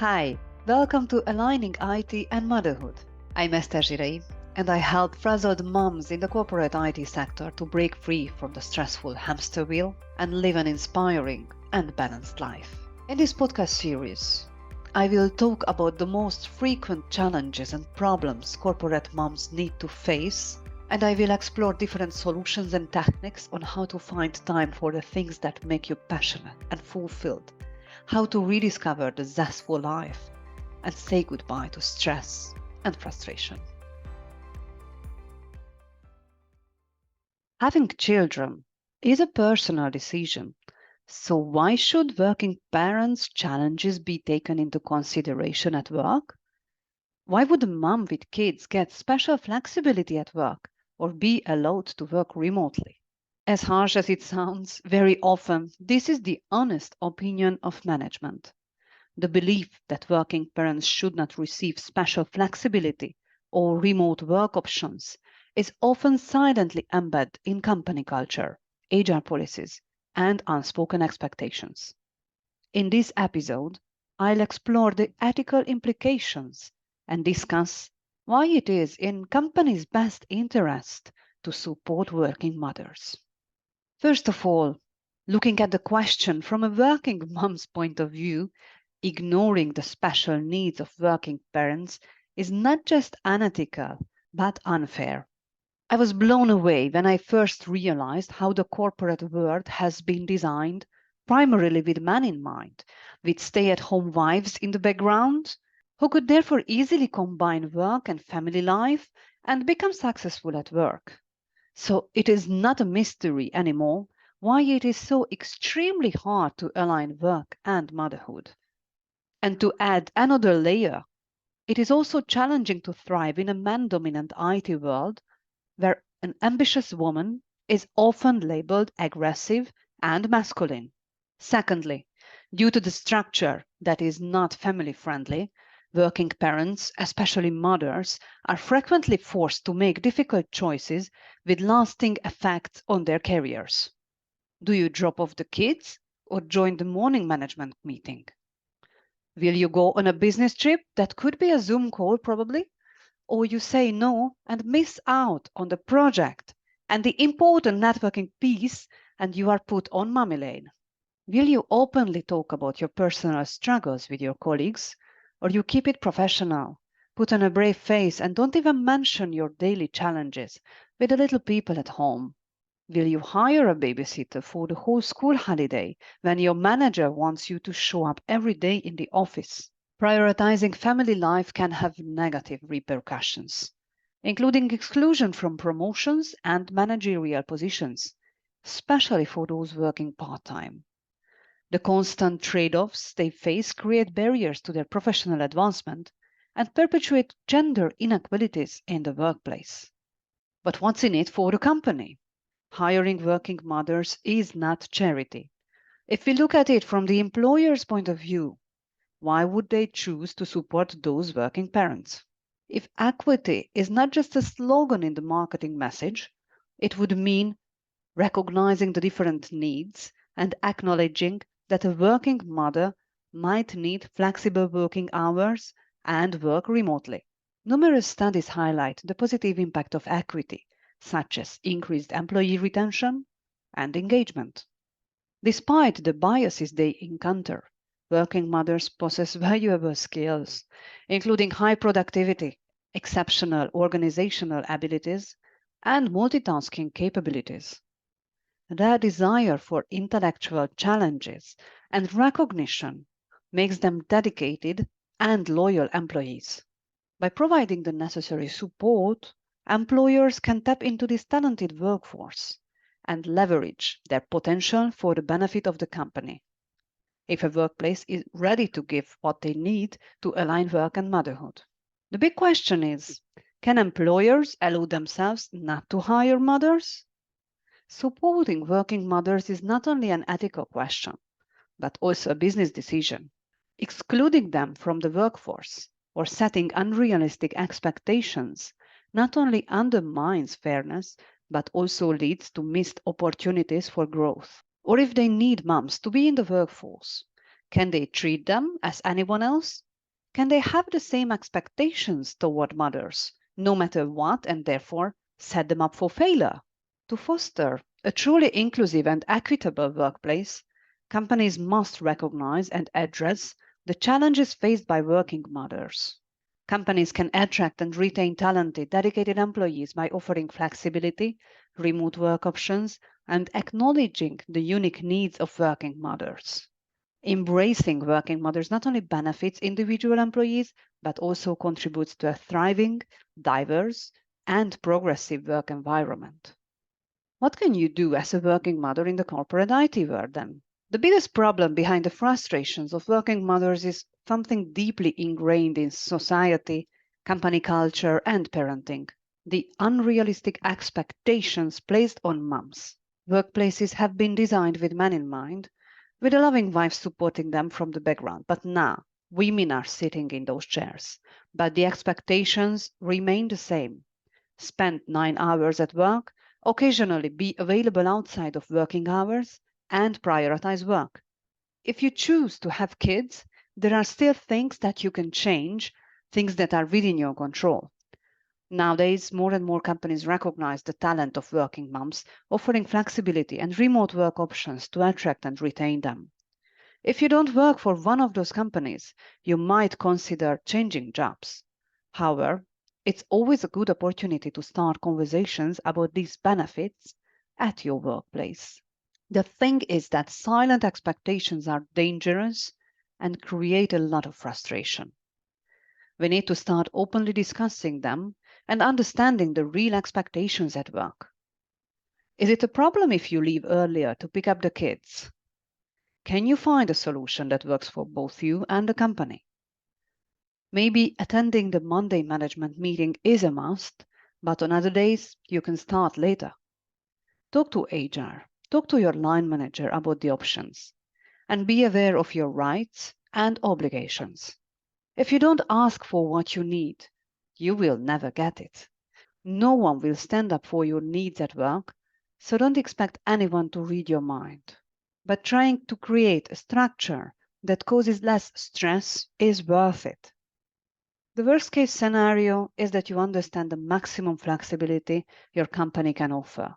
Hi, welcome to Aligning IT and Motherhood. I'm Esther Zsirei, and I help frazzled moms in the corporate IT sector to break free from the stressful hamster wheel and live an inspiring and balanced life. In this podcast series, I will talk about the most frequent challenges and problems corporate moms need to face, and I will explore different solutions and techniques on how to find time for the things that make you passionate and fulfilled, how to rediscover the zestful life, and say goodbye to stress and frustration. Having children is a personal decision, so why should working parents' challenges be taken into consideration at work? Why would a mom with kids get special flexibility at work or be allowed to work remotely? As harsh as it sounds, very often this is the honest opinion of management. The belief that working parents should not receive special flexibility or remote work options is often silently embedded in company culture, HR policies, and unspoken expectations. In this episode, I'll explore the ethical implications and discuss why it is in companies' best interest to support working mothers. First of all, looking at the question from a working mom's point of view, ignoring the special needs of working parents is not just unethical, but unfair. I was blown away when I first realized how the corporate world has been designed primarily with men in mind, with stay at home wives in the background, who could therefore easily combine work and family life and become successful at work. So it is not a mystery anymore why it is so extremely hard to align work and motherhood. And to add another layer, it is also challenging to thrive in a man dominant IT world where an ambitious woman is often labeled aggressive and masculine. Secondly, due to the structure that is not family friendly, working parents, especially mothers, are frequently forced to make difficult choices with lasting effects on their careers. Do you drop off the kids or join the morning management meeting? Will you go on a business trip that could be a Zoom call, probably? Or you say no and miss out on the project and the important networking piece and you are put on mummy lane? Will you openly talk about your personal struggles with your colleagues or you keep it professional, put on a brave face and don't even mention your daily challenges with the little people at home? Will you hire a babysitter for the whole school holiday when your manager wants you to show up every day in the office? Prioritizing family life can have negative repercussions, including exclusion from promotions and managerial positions, especially for those working part time. The constant trade offs they face create barriers to their professional advancement and perpetuate gender inequalities in the workplace. But what's in it for the company? Hiring working mothers is not charity. If we look at it from the employer's point of view, why would they choose to support those working parents? If equity is not just a slogan in the marketing message, it would mean recognizing the different needs and acknowledging that a working mother might need flexible working hours and work remotely. Numerous studies highlight the positive impact of equity, such as increased employee retention and engagement. Despite the biases they encounter, working mothers possess valuable skills, including high productivity, exceptional organizational abilities, and multitasking capabilities. Their desire for intellectual challenges and recognition makes them dedicated and loyal employees. By providing the necessary support, employers can tap into this talented workforce and leverage their potential for the benefit of the company. If a workplace is ready to give what they need to align work and motherhood. The big question is, can employers allow themselves not to hire mothers? Supporting working mothers is not only an ethical question, but also a business decision. Excluding them from the workforce or setting unrealistic expectations not only undermines fairness, but also leads to missed opportunities for growth. Or if they need moms to be in the workforce, can they treat them as anyone else Can they have the same expectations toward mothers, no matter what, and therefore set them up for failure? To foster a truly inclusive and equitable workplace, companies must recognize and address the challenges faced by working mothers. Companies can attract and retain talented, dedicated employees by offering flexibility, remote work options, and acknowledging the unique needs of working mothers. Embracing working mothers not only benefits individual employees, but also contributes to a thriving, diverse, and progressive work environment. What can you do as a working mother in the corporate IT world then? The biggest problem behind the frustrations of working mothers is something deeply ingrained in society, company culture, and parenting: the unrealistic expectations placed on moms. Workplaces have been designed with men in mind, with a loving wife supporting them from the background. But now, women are sitting in those chairs. But the expectations remain the same: spend 9 hours at work, occasionally be available outside of working hours, and prioritize work. If you choose to have kids, there are still things that you can change, things that are within your control. Nowadays, more and more companies recognize the talent of working moms, offering flexibility and remote work options to attract and retain them. If you don't work for one of those companies, you might consider changing jobs. However, it's always a good opportunity to start conversations about these benefits at your workplace. The thing is that silent expectations are dangerous and create a lot of frustration. We need to start openly discussing them and understanding the real expectations at work. Is it a problem if you leave earlier to pick up the kids? Can you find a solution that works for both you and the company? Maybe attending the Monday management meeting is a must, but on other days you can start later. Talk to HR, talk to your line manager about the options, and be aware of your rights and obligations. If you don't ask for what you need, you will never get it. No one will stand up for your needs at work, so don't expect anyone to read your mind. But trying to create a structure that causes less stress is worth it. The worst case scenario is that you understand the maximum flexibility your company can offer,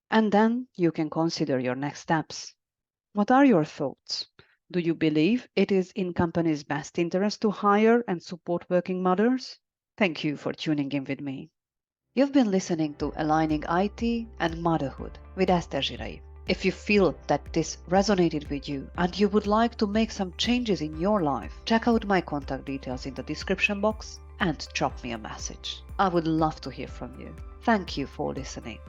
and then you can consider your next steps. What are your thoughts? Do you believe it is in companies' best interest to hire and support working mothers? Thank you for tuning in with me. You've been listening to Aligning IT and Motherhood with Esther Girai. If you feel that this resonated with you and you would like to make some changes in your life, check out my contact details in the description box and drop me a message. I would love to hear from you. Thank you for listening.